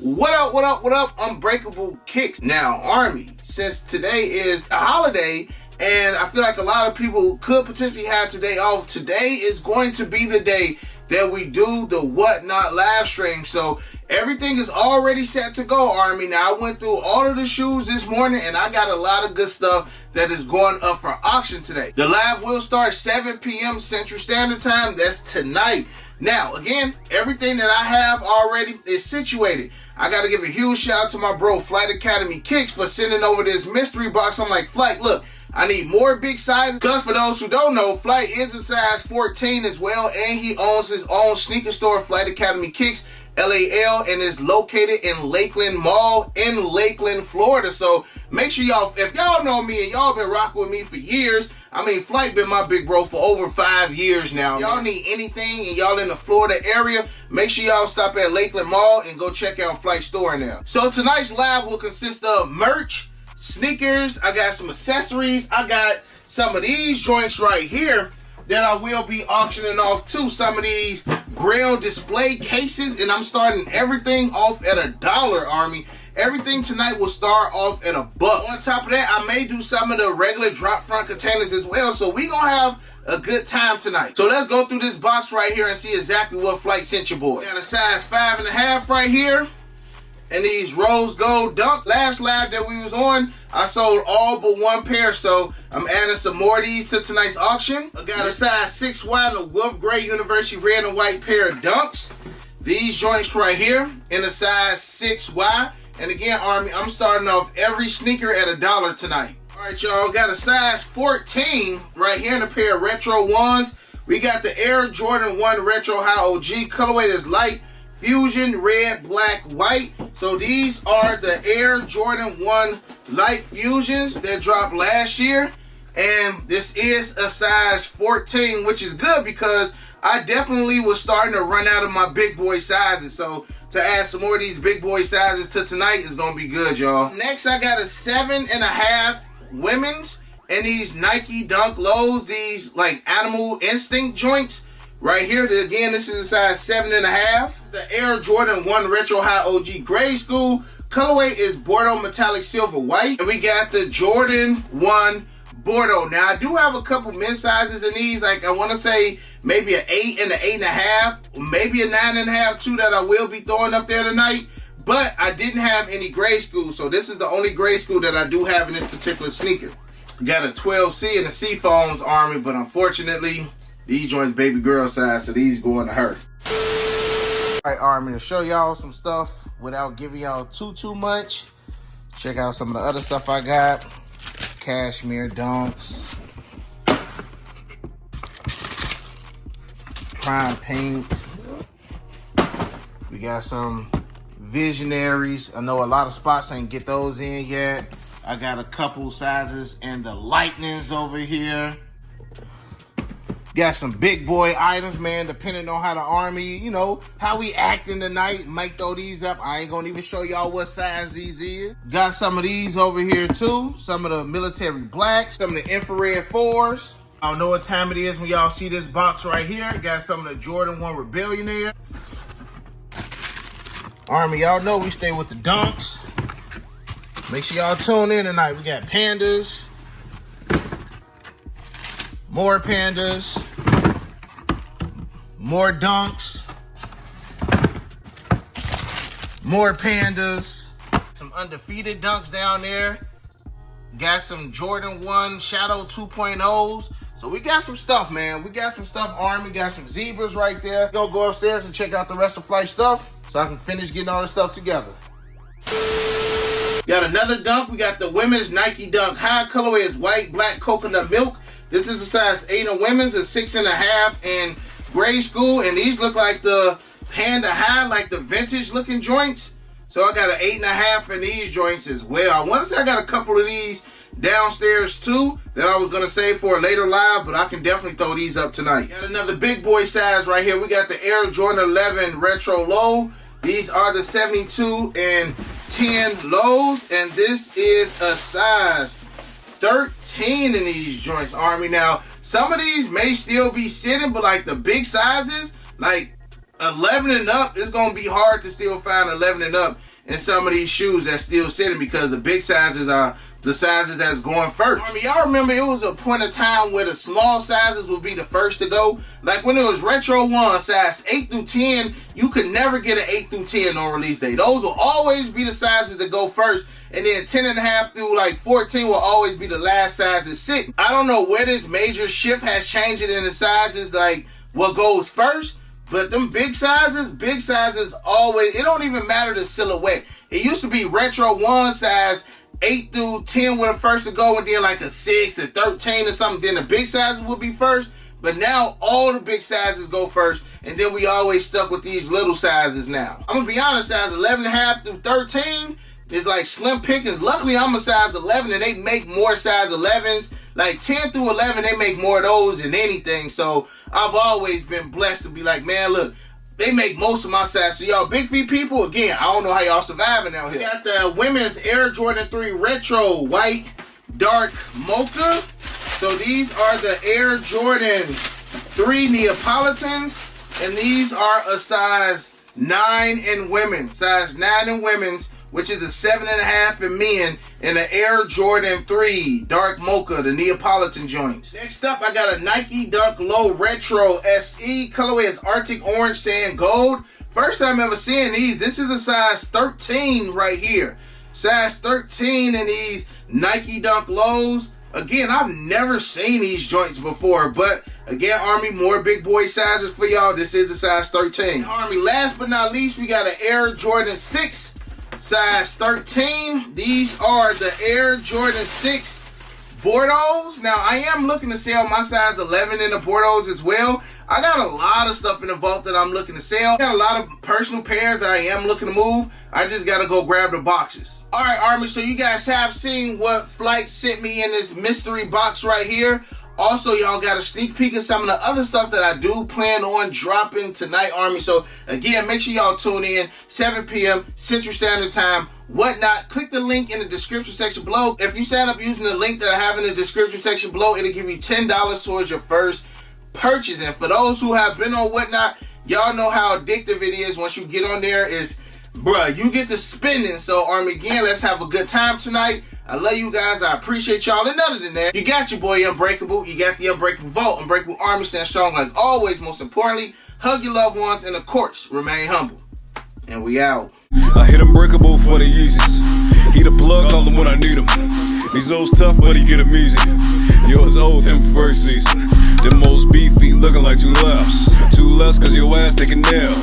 What up, what up, what up, Unbreakable Kicks. Now, Army, since today is a holiday, and I feel like a lot of people could potentially have today off, today is going to be the day that we do the Whatnot live stream. So everything is already set to go, Army. Now, I went through all of the shoes this morning, and I got a lot of good stuff that is going up for auction today. The live will start 7 p.m. Central Standard Time. That's tonight. Now, again, everything that I have already is situated. I got to give a huge shout out to my bro, Flight Academy Kicks, for sending over this mystery box. I'm like, Flight, look, I need more big sizes. Because for those who don't know, Flight is a size 14 as well, and he owns his own sneaker store, Flight Academy Kicks, LAL, and is located in Lakeland Mall in Lakeland, Florida. So make sure y'all, if y'all know me and y'all been rocking with me for years, I mean, Flight been my big bro for over 5 years now. Y'all need anything and y'all in the Florida area, make sure y'all stop at Lakeland Mall and go check out Flight store now. So tonight's live will consist of merch, sneakers, I got some accessories, I got some of these joints right here that I will be auctioning off too. Some of these grill display cases, and I'm starting everything off at $1, Army. Everything tonight will start off at $1. On top of that, I may do some of the regular drop front containers as well. So we gonna have a good time tonight. So let's go through this box right here and see exactly what Flight sent your boy. Got a size 5.5 right here. And these rose gold dunks. Last live that we was on, I sold all but one pair, so I'm adding some more of these to tonight's auction. I got a size 6Y and a Wolf Gray University red and white pair of dunks. These joints right here in a size 6Y. And again, Army, I'm starting off every sneaker at $1 tonight. All right, y'all, got a size 14 right here in a pair of retro ones. We got the Air Jordan 1 Retro High OG colorway that's light fusion, red, black, white. So these are the Air Jordan 1 Light Fusions that dropped last year. And this is a size 14, which is good because I definitely was starting to run out of my big boy sizes. So to add some more of these big boy sizes to tonight is going to be good, y'all. Next, I got a 7.5 women's and these Nike Dunk Lows, these like Animal Instinct joints. Right here, again, this is a size 7.5. The Air Jordan 1 Retro High OG Grade School. Colorway is Bordeaux Metallic Silver White. And we got the Jordan 1 Bordeaux. Now, I do have a couple men's sizes in these. Like, I want to say maybe an 8 and an 8.5. Maybe a 9.5 too that I will be throwing up there tonight. But I didn't have any grade school. So this is the only grade school that I do have in this particular sneaker. Got a 12C and a Seafoams, Army. But unfortunately, these joints baby girl size, so these going to her. All right, Army, to show y'all some stuff without giving y'all too much. Check out some of the other stuff I got. Cashmere dunks. Prime paint. We got some Visionaries. I know a lot of spots ain't get those in yet. I got a couple sizes and the Lightnings over here. Got some big boy items, man, depending on how the Army, you know, how we acting tonight. Might throw these up. I ain't gonna even show y'all what size these is. Got some of these over here too. Some of the military blacks, some of the infrared 4s. I don't know what time it is when y'all see this box right here. Got some of the Jordan 1 Rebellionaire. Army, y'all know we stay with the dunks. Make sure y'all tune in tonight. We got pandas. More pandas, more dunks, more pandas, some undefeated dunks down there. Got some Jordan 1 Shadow 2.0s. So we got some stuff, man. We got some stuff, Army. Got some zebras right there. Go upstairs and check out the rest of Flight stuff so I can finish getting all this stuff together. Got another dunk. We got the women's Nike Dunk High. Colorway is white, black, coconut milk. This is a size 8 in women's, a 6.5 in grade school, and these look like the Panda High, like the vintage looking joints. So I got an 8.5 in these joints as well. I want to say I got a couple of these downstairs too that I was going to save for a later live, but I can definitely throw these up tonight. Got another big boy size right here. We got the Air Jordan 11 Retro Low. These are the 72 and 10 lows, and this is a size 13 in these joints, Army. Now, some of these may still be sitting, but like the big sizes, like 11 and up, it's going to be hard to still find 11 and up in some of these shoes that's still sitting, because the big sizes are the sizes that's going first. I mean, y'all remember it was a point of time where the small sizes would be the first to go. Like when it was Retro 1, size 8 through 10, you could never get an 8 through 10 on release day. Those will always be the sizes that go first. And then 10.5 through like 14 will always be the last sizes sitting. I don't know where this major shift has changed it in the sizes, like what goes first. But them big sizes always, it don't even matter the silhouette. It used to be Retro 1 size 8 through 10 were the first to go, and then like a 6 or 13 or something, then the big sizes would be first. But now all the big sizes go first, and then we always stuck with these little sizes now. I'm gonna be honest, size 11.5 through 13 is like slim pickings. Luckily I'm a size 11 and they make more size 11s. Like 10 through 11, they make more of those than anything. So I've always been blessed to be like, man, look, they make most of my size. So y'all big feet people, again, I don't know how y'all surviving out here. We got the women's Air Jordan 3 Retro White Dark Mocha. So these are the Air Jordan 3 Neapolitans. And these are a size 9 in women. Size 9 in women's, which is a 7.5 in men, and an Air Jordan 3 Dark Mocha, the Neapolitan joints. Next up, I got a Nike Dunk Low Retro SE. Colorway is Arctic Orange Sand Gold. First time ever seeing these. This is a size 13 right here. Size 13 in these Nike Dunk Lows. Again, I've never seen these joints before, but again, Army, more big boy sizes for y'all. This is a size 13. Army, last but not least, we got an Air Jordan 6. Size 13. These are the Air Jordan 6 Bordeaux. Now, I am looking to sell my size 11 in the Bordeaux as well. I got a lot of stuff in the vault that I'm looking to sell. I got a lot of personal pairs that I am looking to move. I just got to go grab the boxes. All right, Army, so you guys have seen what Flight sent me in this mystery box right here. Also, y'all got a sneak peek of some of the other stuff that I do plan on dropping tonight, Army. So, again, make sure y'all tune in, 7 p.m. Central Standard Time, whatnot. Click the link in the description section below. If you sign up using the link that I have in the description section below, it'll give you $10 towards your first purchase. And for those who have been on whatnot, y'all know how addictive it is once you get on there. Is, bruh, you get to spending. So, Army, again, let's have a good time tonight. I love you guys. I appreciate y'all. And other than that, you got your boy Unbreakable. You got the Unbreakable Vault. Unbreakable Army, stand strong like always. Most importantly, hug your loved ones and, of course, remain humble. And we out. I hit Unbreakable for the Yeezys. He the plug, call him when I need him. These old's tough, but he get him easy. Yours old, him first season. Them most beefy, looking like two laps. Two less, cause your ass taking nail.